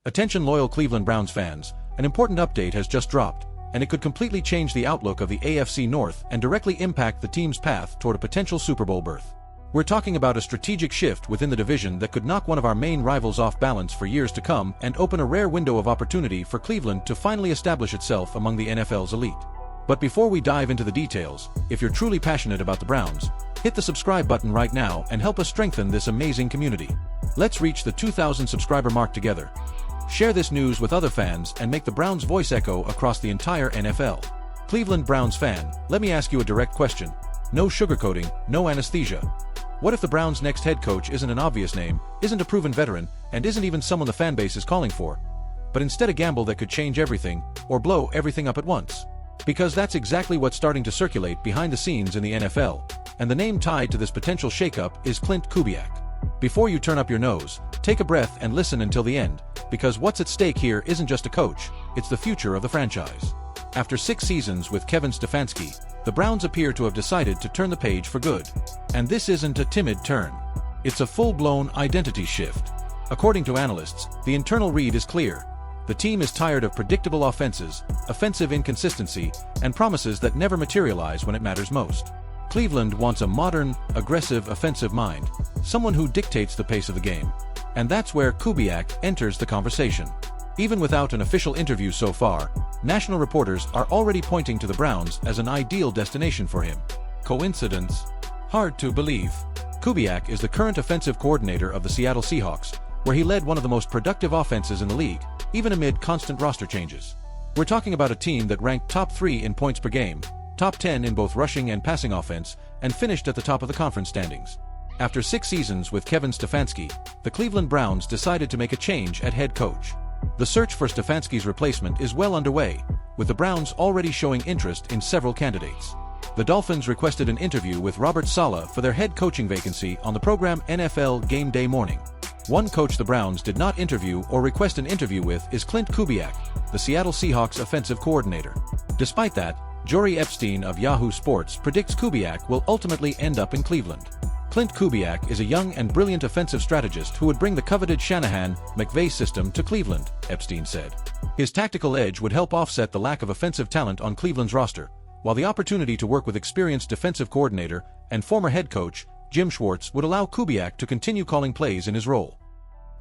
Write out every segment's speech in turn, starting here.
Attention loyal Cleveland Browns fans, an important update has just dropped, and it could completely change the outlook of the AFC North and directly impact the team's path toward a potential Super Bowl berth. We're talking about a strategic shift within the division that could knock one of our main rivals off balance for years to come and open a rare window of opportunity for Cleveland to finally establish itself among the NFL's elite. But before we dive into the details, if you're truly passionate about the Browns, hit the subscribe button right now and help us strengthen this amazing community. Let's reach the 2,000 subscriber mark together. Share this news with other fans and make the Browns' voice echo across the entire NFL. Cleveland Browns fan, let me ask you a direct question. No sugarcoating, no anesthesia. What if the Browns' next head coach isn't an obvious name, isn't a proven veteran, and isn't even someone the fan base is calling for, but instead a gamble that could change everything, or blow everything up at once? Because that's exactly what's starting to circulate behind the scenes in the NFL, and the name tied to this potential shakeup is Klint Kubiak. Before you turn up your nose, take a breath and listen until the end, because what's at stake here isn't just a coach, it's the future of the franchise. After 6 seasons with Kevin Stefanski, the Browns appear to have decided to turn the page for good. And this isn't a timid turn. It's a full-blown identity shift. According to analysts, the internal read is clear. The team is tired of predictable offenses, offensive inconsistency, and promises that never materialize when it matters most. Cleveland wants a modern, aggressive offensive mind, someone who dictates the pace of the game. And that's where Kubiak enters the conversation. Even without an official interview so far, national reporters are already pointing to the Browns as an ideal destination for him. Coincidence? Hard to believe. Kubiak is the current offensive coordinator of the Seattle Seahawks, where he led one of the most productive offenses in the league, even amid constant roster changes. We're talking about a team that ranked top 3 in points per game, top 10 in both rushing and passing offense, and finished at the top of the conference standings. After 6 seasons with Kevin Stefanski, the Cleveland Browns decided to make a change at head coach. The search for Stefanski's replacement is well underway, with the Browns already showing interest in several candidates. The Dolphins requested an interview with Robert Saleh for their head coaching vacancy on the program NFL Game Day morning. One coach the Browns did not interview or request an interview with is Klint Kubiak, the Seattle Seahawks offensive coordinator. Despite that, Jory Epstein of Yahoo Sports predicts Kubiak will ultimately end up in Cleveland. Klint Kubiak is a young and brilliant offensive strategist who would bring the coveted Shanahan-McVay system to Cleveland, Epstein said. His tactical edge would help offset the lack of offensive talent on Cleveland's roster, while the opportunity to work with experienced defensive coordinator and former head coach Jim Schwartz would allow Kubiak to continue calling plays in his role.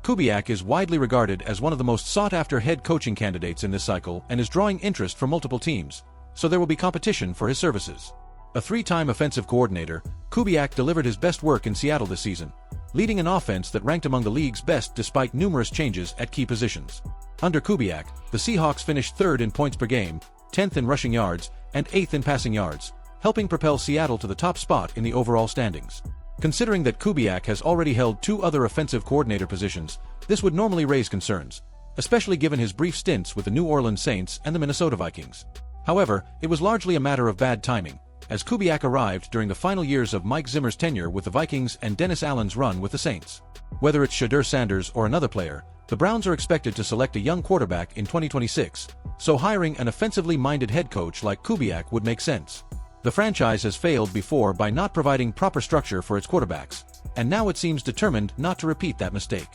Kubiak is widely regarded as one of the most sought-after head coaching candidates in this cycle and is drawing interest from multiple teams, so there will be competition for his services. A 3-time offensive coordinator, Kubiak delivered his best work in Seattle this season, leading an offense that ranked among the league's best despite numerous changes at key positions. Under Kubiak, the Seahawks finished 3rd in points per game, 10th in rushing yards, and 8th in passing yards, helping propel Seattle to the top spot in the overall standings. Considering that Kubiak has already held 2 other offensive coordinator positions, this would normally raise concerns, especially given his brief stints with the New Orleans Saints and the Minnesota Vikings. However, it was largely a matter of bad timing, as Kubiak arrived during the final years of Mike Zimmer's tenure with the Vikings and Dennis Allen's run with the Saints. Whether it's Shedeur Sanders or another player, the Browns are expected to select a young quarterback in 2026, so hiring an offensively minded head coach like Kubiak would make sense. The franchise has failed before by not providing proper structure for its quarterbacks, and now it seems determined not to repeat that mistake.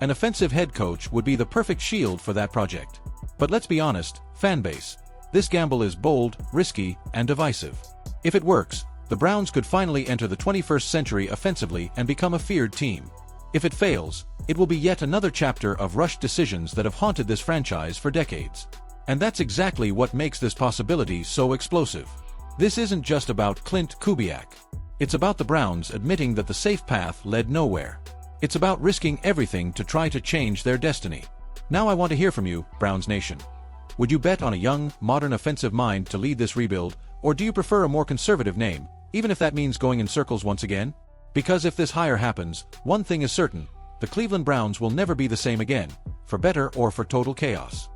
An offensive head coach would be the perfect shield for that project. But let's be honest, fanbase. This gamble is bold, risky, and divisive. If it works, the Browns could finally enter the 21st century offensively and become a feared team. If it fails, it will be yet another chapter of rushed decisions that have haunted this franchise for decades. And that's exactly what makes this possibility so explosive. This isn't just about Klint Kubiak. It's about the Browns admitting that the safe path led nowhere. It's about risking everything to try to change their destiny. Now I want to hear from you, Browns Nation. Would you bet on a young, modern offensive mind to lead this rebuild, or do you prefer a more conservative name, even if that means going in circles once again? Because if this hire happens, one thing is certain, the Cleveland Browns will never be the same again, for better or for total chaos.